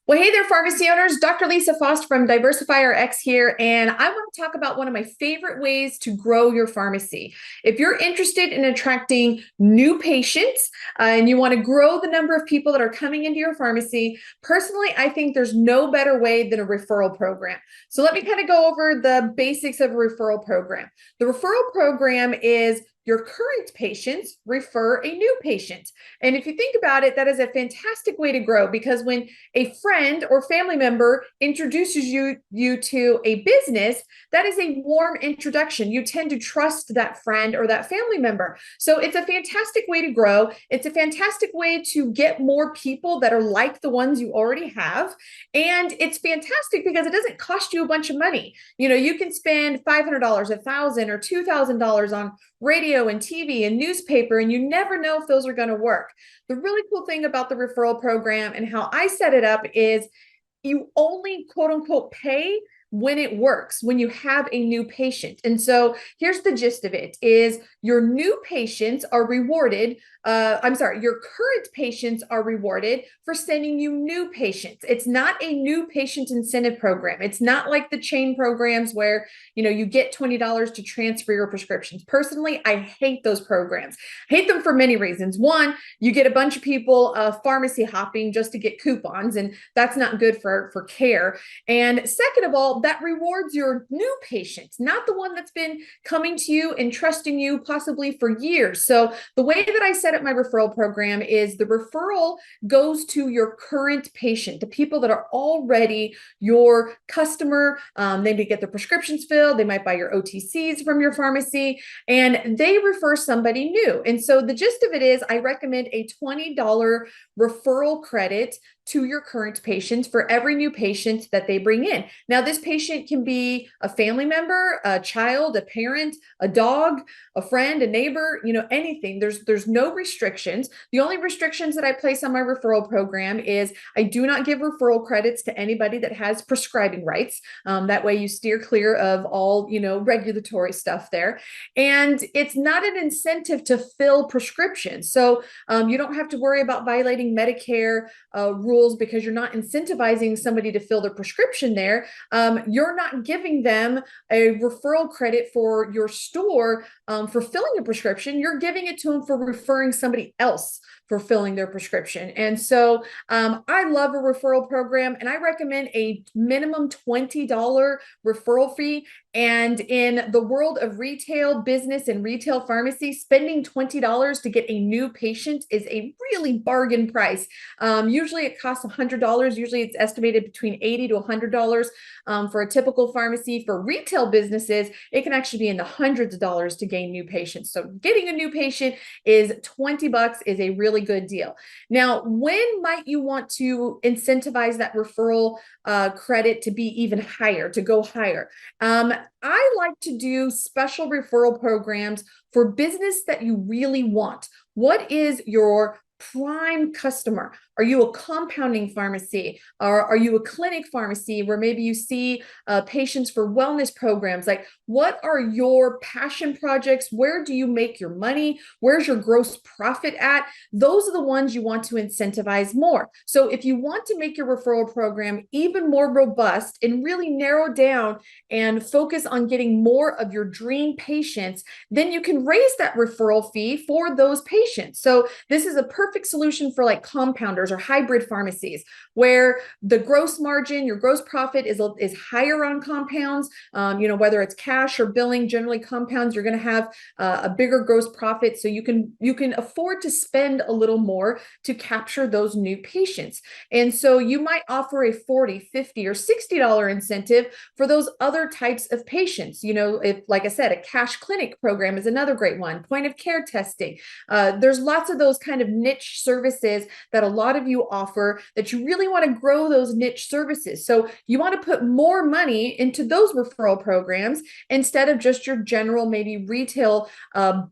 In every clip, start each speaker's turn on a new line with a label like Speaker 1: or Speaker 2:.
Speaker 1: Well, hey there, pharmacy owners. Dr. Lisa Faast from DiversifyRx here, and I want to talk about one of my favorite ways to grow your pharmacy. If you're interested in attracting new patients and you want to grow the number of people that are coming into your pharmacy, personally, I think there's no better way than a referral program. So let me kind of go over the basics of a referral program. The referral program is your current patients refer a new patient. And if you think about it, that is a fantastic way to grow because when a friend or family member introduces you to a business, that is a warm introduction. You tend to trust that friend or that family member. So it's a fantastic way to grow. It's a fantastic way to get more people that are like the ones you already have. And it's fantastic because it doesn't cost you a bunch of money. You can spend $500, $1,000 or $2,000 on radio and TV and newspaper, and you never know if those are going to work. The really cool thing about the referral program and how I set it up is you only quote unquote pay when it works, when you have a new patient. And so here's the gist of it is your new patients are rewarded. Your current patients are rewarded for sending you new patients. It's not a new patient incentive program. It's not like the chain programs where, you get $20 to transfer your prescriptions. Personally, I hate those programs. I hate them for many reasons. One, you get a bunch of people pharmacy hopping just to get coupons, and that's not good for care. And second of all, that rewards your new patients, not the one that's been coming to you and trusting you possibly for years. So the way that I set up my referral program is the referral goes to your current patient, the people that are already your customer. They may get their prescriptions filled. They might buy your OTCs from your pharmacy, and they refer somebody new. And so the gist of it is I recommend a $20 referral credit to your current patient for every new patient that they bring in. Now, this patient can be a family member, a child, a parent, a dog, a friend, a neighbor, anything. There's no restrictions. The only restrictions that I place on my referral program is I do not give referral credits to anybody that has prescribing rights. That way you steer clear of all, regulatory stuff there. And it's not an incentive to fill prescriptions. So you don't have to worry about violating Medicare rules because you're not incentivizing somebody to fill their prescription there. You're not giving them a referral credit for your store for filling a prescription. You're giving it to them for referring somebody else for filling their prescription. And so I love a referral program, and I recommend a minimum $20 referral fee. And in the world of retail business and retail pharmacy, spending $20 to get a new patient is a really bargain price. Usually it costs $100. Usually it's estimated between $80 to $100 for a typical pharmacy. For retail businesses, it can actually be in the hundreds of dollars to gain new patients. So getting a new patient is $20 is a really good deal. Now, when might you want to incentivize that referral credit to be even higher, to go higher? I like to do special referral programs for business that you really want. What is your prime customer? Are you a compounding pharmacy? Or are you a clinic pharmacy where maybe you see patients for wellness programs? Like, what are your passion projects? Where do you make your money? Where's your gross profit at? Those are the ones you want to incentivize more. So if you want to make your referral program even more robust and really narrow down and focus on getting more of your dream patients, then you can raise that referral fee for those patients. So this is a perfect solution for like compounders or hybrid pharmacies where the gross margin, your gross profit is higher on compounds. Whether it's cash or billing, generally compounds, you're going to have a bigger gross profit. So you can afford to spend a little more to capture those new patients. And so you might offer a $40, $50, or $60 incentive for those other types of patients. If, like I said, a cash clinic program is another great one, point of care testing. There's lots of those kind of niche services that a lot of you offer that you really want to grow those niche services. So you want to put more money into those referral programs instead of just your general, maybe retail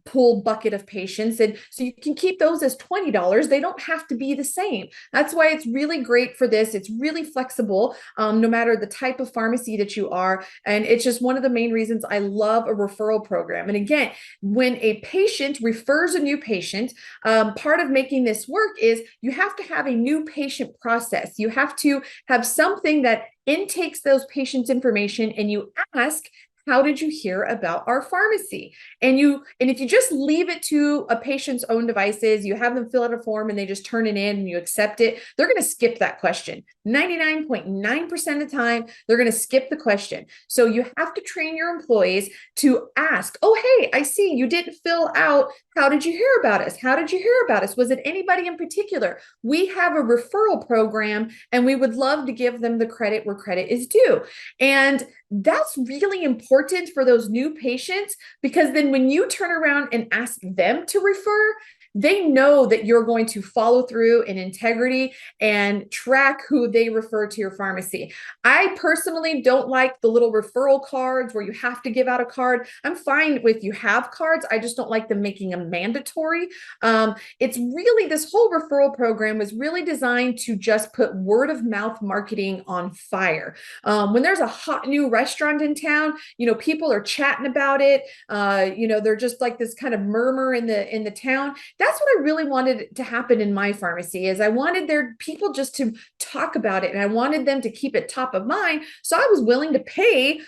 Speaker 1: pool bucket of patients. And so you can keep those as $20. They don't have to be the same. That's why it's really great for this. It's really flexible, no matter the type of pharmacy that you are. And it's just one of the main reasons I love a referral program. And again, when a patient refers a new patient, part of making this work is you have to have a new patient process. You have to have something that intakes those patients' information, and you ask, how did you hear about our pharmacy? And if you just leave it to a patient's own devices, you have them fill out a form and they just turn it in and you accept it, they're going to skip that question. 99.9% of the time, they're going to skip the question. So you have to train your employees to ask, oh, hey, I see you didn't fill out. How did you hear about us? How did you hear about us? Was it anybody in particular? We have a referral program and we would love to give them the credit where credit is due. And that's really important for those new patients, because then when you turn around and ask them to refer, they know that you're going to follow through in integrity and track who they refer to your pharmacy. I personally don't like the little referral cards where you have to give out a card. I'm fine with you have cards. I just don't like them making them mandatory. It's really, this whole referral program was really designed to just put word of mouth marketing on fire. When there's a hot new restaurant in town, people are chatting about it. They're just like this kind of murmur in the town. That's what I really wanted to happen in my pharmacy, is I wanted their people just to talk about it, and I wanted them to keep it top of mind. So I was willing to pay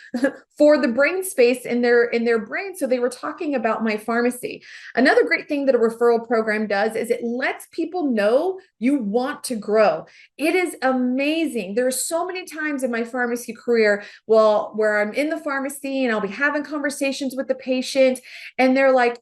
Speaker 1: for the brain space in their brain, so they were talking about my pharmacy. Another great thing that a referral program does is it lets people know you want to grow. It is amazing. There are so many times in my pharmacy career, where I'm in the pharmacy and I'll be having conversations with the patient, and they're like,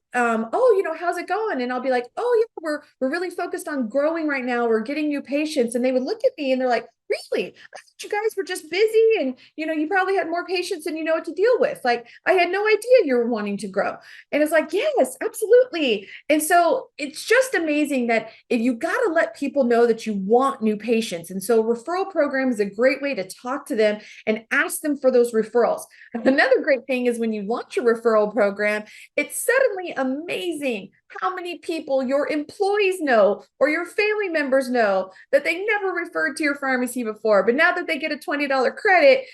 Speaker 1: how's it going? And I'll be like, oh yeah, we're really focused on growing right now. We're getting new patients. And they would look at me and they're like, really? I thought you guys were just busy, and you probably had more patients than you know what to deal with. Like, I had no idea you were wanting to grow. And it's like, yes, absolutely. And so it's just amazing that if you got to let people know that you want new patients. And so referral program is a great way to talk to them and ask them for those referrals. Another great thing is when you launch your referral program, it's suddenly amazing how many people your employees know or your family members know that they never referred to your pharmacy before. But now that they get a $20 credit,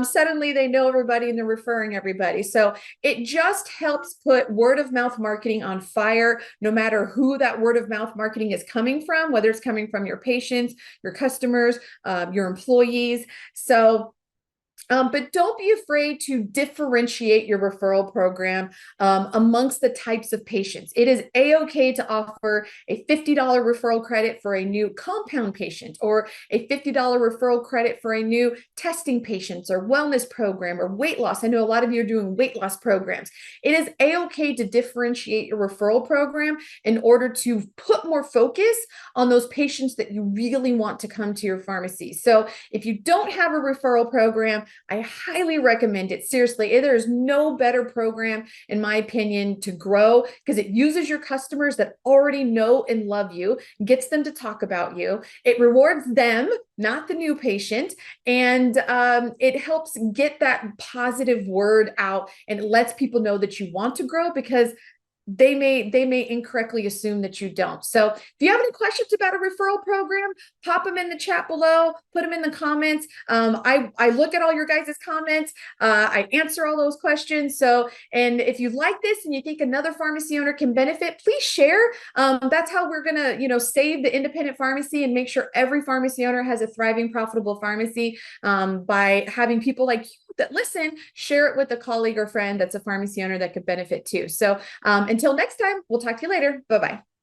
Speaker 1: suddenly they know everybody and they're referring everybody. So it just helps put word of mouth marketing on fire, no matter who that word of mouth marketing is coming from, whether it's coming from your patients, your customers, your employees. But don't be afraid to differentiate your referral program amongst the types of patients. It is a-okay to offer a $50 referral credit for a new compound patient, or a $50 referral credit for a new testing patients or wellness program or weight loss. I know a lot of you are doing weight loss programs. It is a-okay to differentiate your referral program in order to put more focus on those patients that you really want to come to your pharmacy. So if you don't have a referral program, I highly recommend it. Seriously, there is no better program, in my opinion, to grow, because it uses your customers that already know and love you, gets them to talk about you. It rewards them, not the new patient, and it helps get that positive word out, and it lets people know that you want to grow, because they may incorrectly assume that you don't. So if you have any questions about a referral program, pop them in the chat below, put them in the comments. I look at all your guys' comments. I answer all those questions. So, and if you like this and you think another pharmacy owner can benefit, please share. That's how we're gonna, save the independent pharmacy and make sure every pharmacy owner has a thriving, profitable pharmacy, by having people like you that listen, share it with a colleague or friend that's a pharmacy owner that could benefit too. So until next time, we'll talk to you later. Bye-bye.